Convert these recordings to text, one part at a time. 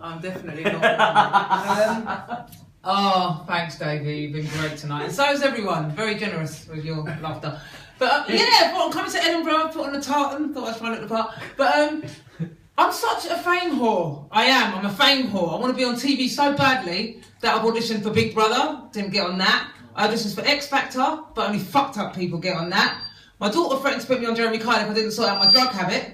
I'm definitely not. Oh, thanks, Davey. You've been great tonight. And so is everyone. Very generous with your laughter. But yeah, I'm coming to Edinburgh, put on a tartan. Thought I was trying to look the part. But I'm such a fame whore. I am. I'm a fame whore. I want to be on TV so badly that I've auditioned for Big Brother. Didn't get on that. I auditioned for X Factor, but only fucked up people get on that. My daughter threatened to put me on Jeremy Kyle if I didn't sort out my drug habit.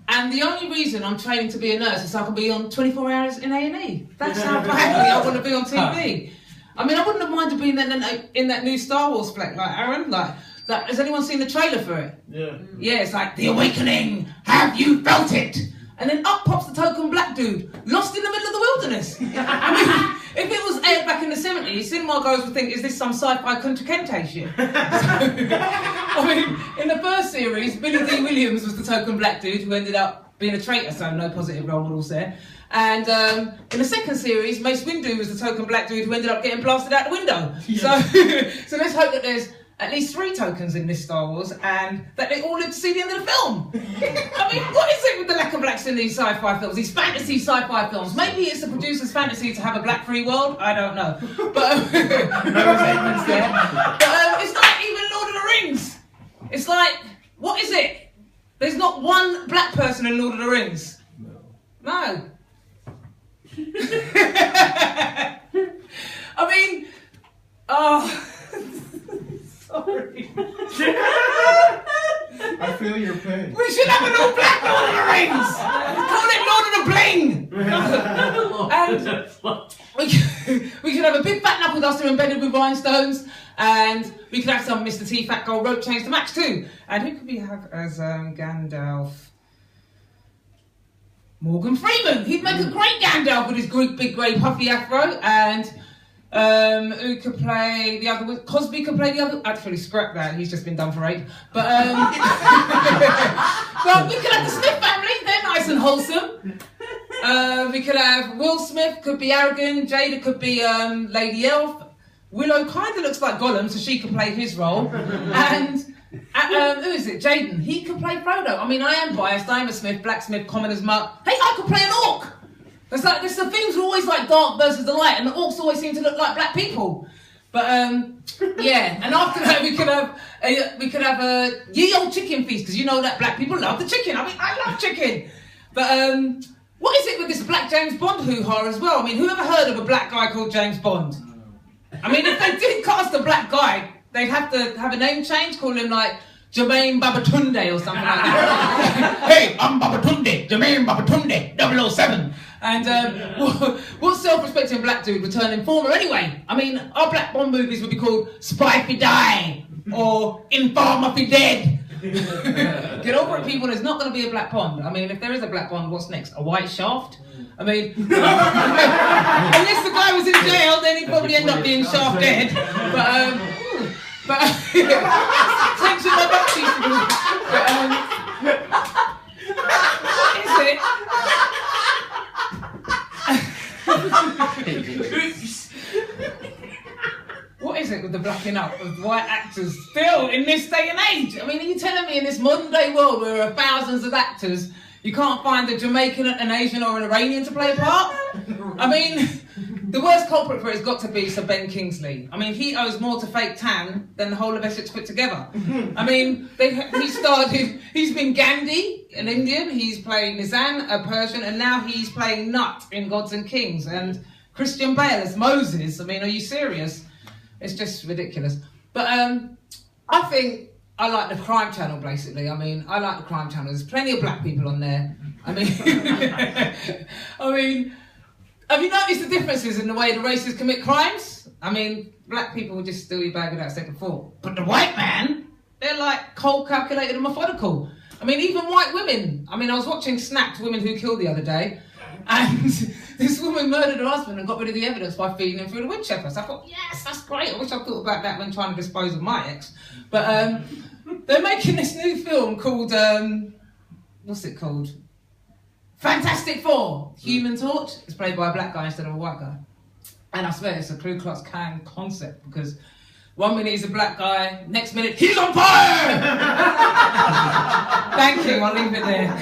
And the only reason I'm training to be a nurse is so I can be on 24 hours in A&E. That's how badly I want to be on TV. I mean, I wouldn't have minded being in that new Star Wars flick, like Aaron. Like, has anyone seen the trailer for it? Yeah. Yeah, it's like, The Awakening, have you felt it? And then up pops the token black dude, lost in the middle of the wilderness. I mean, if it was aired back in the 70s, cinema goers would think, is this some sci-fi Kunta Kinte shit? I mean, in the first series, Billy D. Williams was the token black dude who ended up being a traitor, so no positive role models there. And in the second series, Mace Windu was the token black dude who ended up getting blasted out the window. Yeah. So let's hope that there's at least 3 tokens in this Star Wars, and that they all live to see the end of the film. I mean, what is it with the lack of blacks in these sci-fi films, these fantasy sci-fi films? Maybe it's the producer's fantasy to have a black-free world, I don't know. But it's like even Lord of the Rings. It's like, what is it? There's not one black person in Lord of the Rings. No. I mean, oh... Sorry. I feel your pain. We should have an all-black Lord of the Rings! Call it Lord of the Bling! And we should have a big fat knuckle duster embedded with rhinestones, and we could have some Mr. T fat gold rope chains to match too. And who could we have as Gandalf? Morgan Freeman! He'd make a great Gandalf with his big grey puffy afro, and who could play the other? Cosby could play the other. Actually, scrap that. He's just been done for rape. But well, we could have the Smith family. They're nice and wholesome. We could have Will Smith. Could be Arrogant. Jada could be Lady Elf. Willow kind of looks like Gollum, so she could play his role. And who is it? Jaden. He could play Frodo. I mean, I am biased. I'm a Smith, blacksmith, common as muck. Hey, I could play an orc. It's like the themes are always like dark versus the light, and the orcs always seem to look like black people. But yeah, and after that we could have a ye old chicken feast, because you know that black people love the chicken. I mean, I love chicken. But what is it with this black James Bond hoo-ha as well? I mean, who ever heard of a black guy called James Bond? I mean, if they did cast a black guy, they'd have to have a name change, call him like Jermaine Babatunde or something like that. Hey, I'm Babatunde, Jermaine Babatunde, 007. And what self-respecting black dude would turn informer anyway? I mean, our black Bond movies would be called Spy Fi Die or Informer Fi Dead. Get over it, people. There's not going to be a black Bond. I mean, if there is a black Bond, what's next? A white Shaft? I mean, unless the guy was in jail, then he'd probably end up being Shaft dead. But thanks for my back teeth. What is it? What is it with the blacking up of white actors still in this day and age? I mean, are you telling me in this modern day world where there are thousands of actors, you can't find a Jamaican, an Asian or an Iranian to play a part? I mean, the worst culprit for it has got to be Sir Ben Kingsley. I mean, he owes more to fake tan than the whole of Essex put together. I mean, he's been Gandhi, an Indian, he's playing Nizam, a Persian, and now he's playing Nut in Gods and Kings, and Christian Bale as Moses. I mean, are you serious? It's just ridiculous. But I think I like the crime channel, basically. I mean, I like the crime channel. There's plenty of black people on there. I mean, have you noticed the differences in the way the races commit crimes? I mean, black people will just steal your bag without second thought. But the white man, they're like cold, calculated and methodical. I mean, even white women. I mean, I was watching Snapped Women Who Killed the other day, and this woman murdered her husband and got rid of the evidence by feeding him through the windshield. So I thought, yes, that's great. I wish I thought about that when trying to dispose of my ex. But they're making this new film called, what's it called? Fantastic Four. Human Torch. It's played by a black guy instead of a white guy. And I swear it's a Ku Klux Klan concept, because 1 minute he's a black guy, next minute he's on fire! Thank you, I'll leave it there.